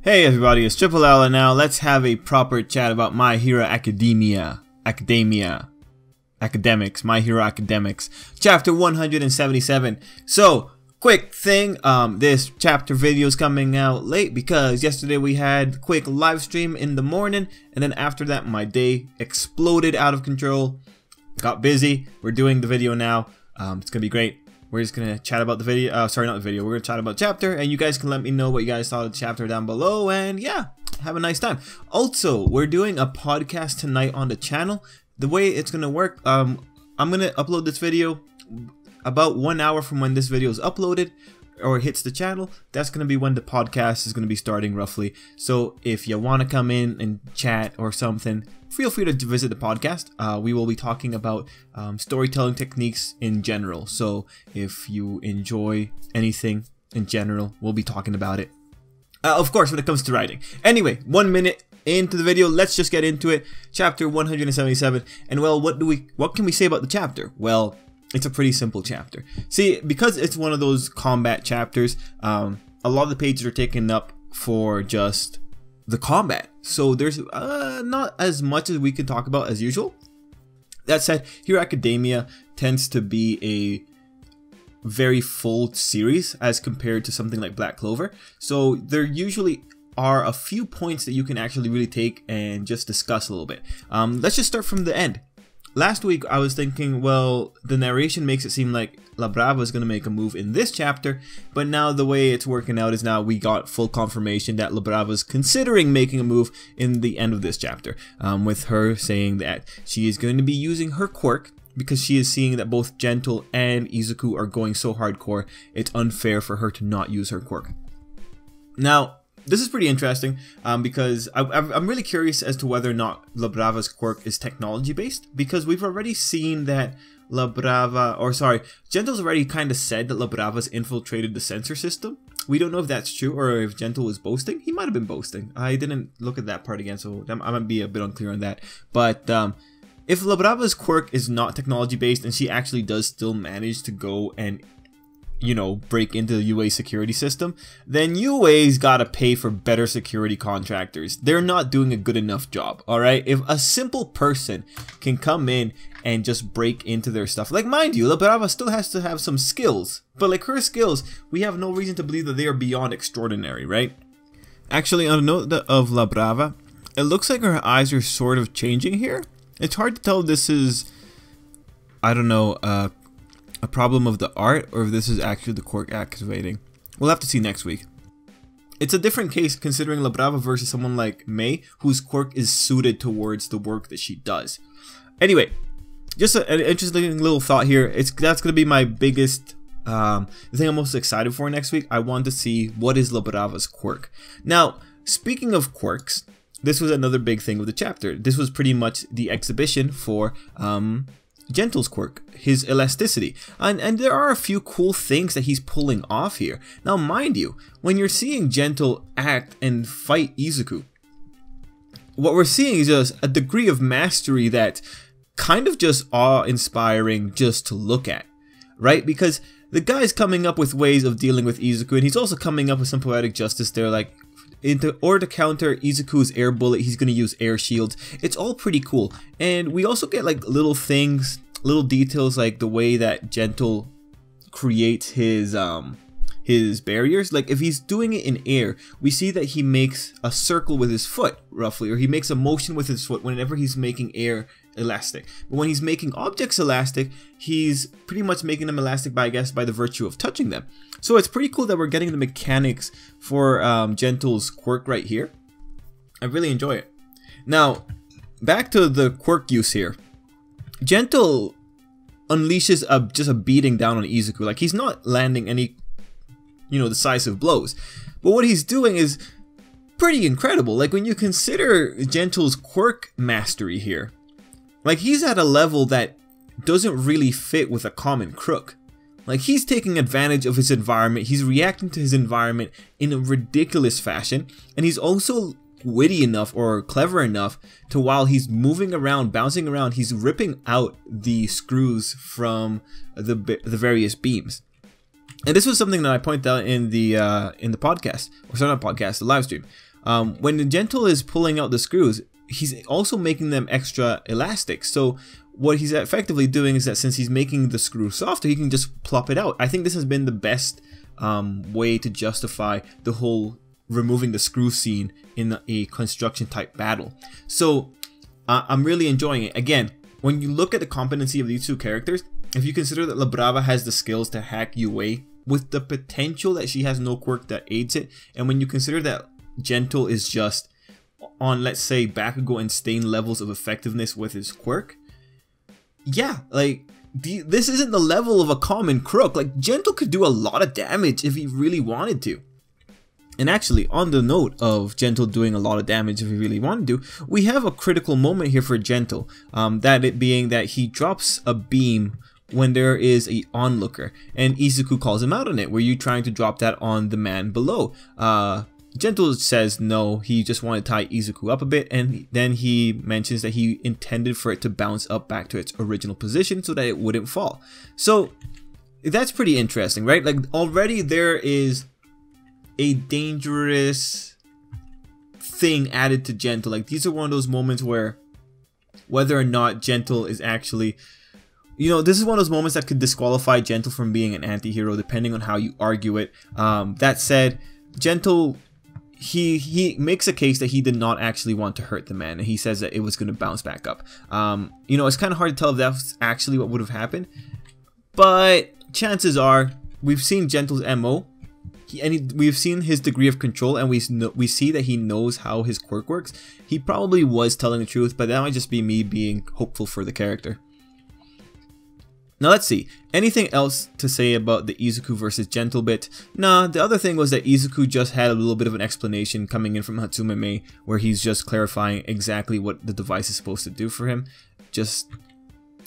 Hey everybody, it's Tripl-L, and now let's have a proper chat about My Hero Academics, My Hero Academics, chapter 177. So, quick thing, this chapter video is coming out late because yesterday we had quick live stream in the morning, and then after that my day exploded out of control, got busy. We're doing the video now. It's gonna be great. We're just gonna chat about the video, sorry, not the video, we're gonna chat about chapter, and you guys can let me know what you guys thought of the chapter down below, and yeah, have a nice time. Also, we're doing a podcast tonight on the channel. The way it's gonna work, I'm gonna upload this video about 1 hour from when this video is uploaded or hits the channel. That's gonna be when the podcast is gonna be starting roughly. So if you want to come in and chat or something, feel free to visit the podcast. We will be talking about storytelling techniques in general. So if you enjoy anything in general, we'll be talking about it. Of course, when it comes to writing. Anyway, 1 minute into the video, let's just get into it. Chapter 177. And well, what can we say about the chapter? Well, it's a pretty simple chapter. See, because it's one of those combat chapters, a lot of the pages are taken up for just the combat. So there's not as much as we can talk about as usual. That said, Hero Academia tends to be a very full series as compared to something like Black Clover. So there usually are a few points that you can actually really take and just discuss a little bit. Let's just start from the end. Last week I was thinking, well, the narration makes it seem like La Brava is going to make a move in this chapter, but now the way it's working out is now we got full confirmation that La Brava is considering making a move in the end of this chapter, with her saying that she is going to be using her quirk because she is seeing that both Gentle and Izuku are going so hardcore, it's unfair for her to not use her quirk. Now, this is pretty interesting because I'm really curious as to whether or not La Brava's quirk is technology based, because we've already seen that Gentle's already kind of said that La Brava's infiltrated the sensor system. We don't know if that's true or if Gentle was boasting. He might have been boasting. I didn't look at that part again, so I might be a bit unclear on that. But if La Brava's quirk is not technology based and she actually does still manage to go and, you know, break into the UA security system, then UA's gotta pay for better security contractors. They're not doing a good enough job, alright? If a simple person can come in and just break into their stuff, like, mind you, La Brava still has to have some skills, but like her skills, we have no reason to believe that they are beyond extraordinary, right? Actually, on a note of La Brava, it looks like her eyes are sort of changing here. It's hard to tell if this is, I don't know, a problem of the art or if this is actually the quirk activating. We'll have to see next week. It's a different case considering La Brava versus someone like Mei, whose quirk is suited towards the work that she does. Anyway, just an interesting little thought here. That's going to be my biggest, the thing I'm most excited for next week. I want to see what is La Brava's quirk. Now, speaking of quirks, this was another big thing with the chapter. This was pretty much the exhibition for Gentle's quirk, his elasticity, and there are a few cool things that he's pulling off here. Now mind you, when you're seeing Gentle act and fight Izuku, what we're seeing is just a degree of mastery that kind of just awe-inspiring just to look at, right? Because the guy's coming up with ways of dealing with Izuku, and he's also coming up with some poetic justice there, like in order to counter Izuku's air bullet, he's going to use air shields. It's all pretty cool. And we also get like little things, little details, like the way that Gentle creates his barriers. Like if he's doing it in air, we see that he makes a circle with his foot, roughly, or he makes a motion with his foot whenever he's making air elastic. But when he's making objects elastic, he's pretty much making them elastic by, I guess, by the virtue of touching them. So it's pretty cool that we're getting the mechanics for Gentle's quirk right here. I really enjoy it. Now, back to the quirk use here. Gentle unleashes just a beating down on Izuku. Like, he's not landing any, you know, decisive blows. But what he's doing is pretty incredible. Like, when you consider Gentle's quirk mastery here, like, he's at a level that doesn't really fit with a common crook. Like, he's taking advantage of his environment, he's reacting to his environment in a ridiculous fashion, and he's also witty enough or clever enough to, while he's moving around, bouncing around, he's ripping out the screws from the various beams. And this was something that I pointed out in the podcast, or sorry, not podcast, the live stream. When the Gentle is pulling out the screws, he's also making them extra elastic. So what he's effectively doing is that since he's making the screw softer, he can just plop it out. I think this has been the best way to justify the whole removing the screw scene in a construction type battle. So I'm really enjoying it. Again, when you look at the competency of these two characters, if you consider that La Brava has the skills to hack UA with the potential that she has no quirk that aids it, and when you consider that Gentle is just on, let's say, Bakugo and Stain levels of effectiveness with his quirk, yeah, like, this isn't the level of a common crook. Like, Gentle could do a lot of damage if he really wanted to. And actually, on the note of Gentle doing a lot of damage if he really wanted to, we have a critical moment here for Gentle. That it being that he drops a beam when there is a onlooker, and Izuku calls him out on it. Were you trying to drop that on the man below? Gentle says no, he just wanted to tie Izuku up a bit, and then he mentions that he intended for it to bounce up back to its original position so that it wouldn't fall. So that's pretty interesting, right? Like, already there is a dangerous thing added to Gentle. Like, these are one of those moments where whether or not Gentle is actually, you know, this is one of those moments that could disqualify Gentle from being an anti-hero depending on how you argue it. That said, Gentle, he makes a case that he did not actually want to hurt the man, and he says that it was going to bounce back up. You know, it's kind of hard to tell if that's actually what would have happened, but chances are we've seen Gentle's MO, we've seen his degree of control, and we see that he knows how his quirk works. He probably was telling the truth, but that might just be me being hopeful for the character. Now let's see, anything else to say about the Izuku versus Gentle bit? Nah, the other thing was that Izuku just had a little bit of an explanation coming in from Hatsume Mei, where he's just clarifying exactly what the device is supposed to do for him. Just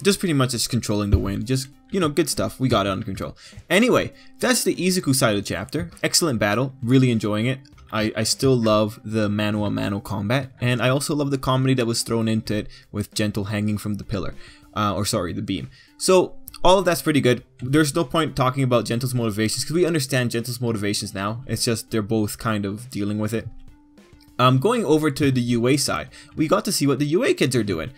pretty much just controlling the wind. Just, you know, good stuff. We got it under control. Anyway, that's the Izuku side of the chapter. Excellent battle. Really enjoying it. I still love the mano-a-mano combat, and I also love the comedy that was thrown into it with Gentle hanging from the pillar. The beam. So all of that's pretty good. There's no point talking about Gentle's motivations because we understand Gentle's motivations now. It's just they're both kind of dealing with it. Going over to the UA side, we got to see what the UA kids are doing.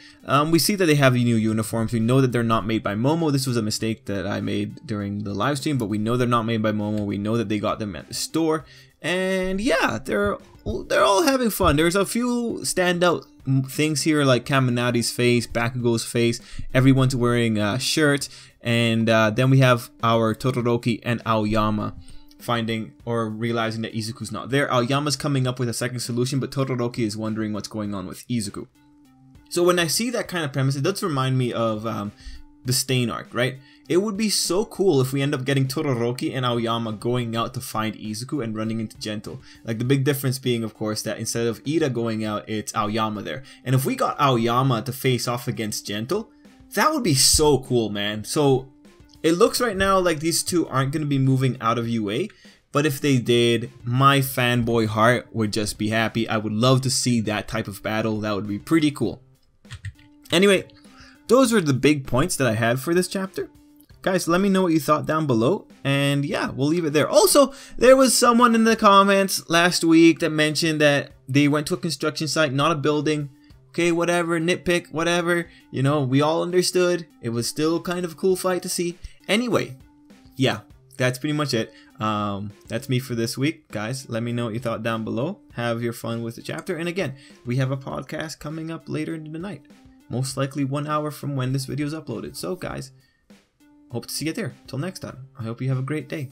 We see that they have new uniforms. We know that they're not made by Momo. This was a mistake that I made during the live stream, but we know they're not made by Momo. We know that they got them at the store. And yeah, they're all having fun. There's a few standout things here, like Kaminade's face, Bakugo's face. Everyone's wearing shirts, and then we have our Todoroki and Aoyama finding or realizing that Izuku's not there. Aoyama's coming up with a second solution, but Todoroki is wondering what's going on with Izuku. So when I see that kind of premise, it does remind me of the Stain arc, right? It would be so cool if we end up getting Todoroki and Aoyama going out to find Izuku and running into Gentle. Like, the big difference being, of course, that instead of Ida going out, it's Aoyama there. And if we got Aoyama to face off against Gentle, that would be so cool, man. So it looks right now like these two aren't going to be moving out of UA, but if they did, my fanboy heart would just be happy. I would love to see that type of battle. That would be pretty cool. Anyway, those are the big points that I had for this chapter. Guys, let me know what you thought down below, and yeah, we'll leave it there. Also, there was someone in the comments last week that mentioned that they went to a construction site, not a building. Okay, whatever, nitpick, whatever. You know, we all understood. It was still kind of a cool fight to see. Anyway, yeah, that's pretty much it. That's me for this week, guys. Let me know what you thought down below. Have your fun with the chapter. And again, we have a podcast coming up later in the night. Most likely 1 hour from when this video is uploaded. So, guys, hope to see you there. Till next time, I hope you have a great day.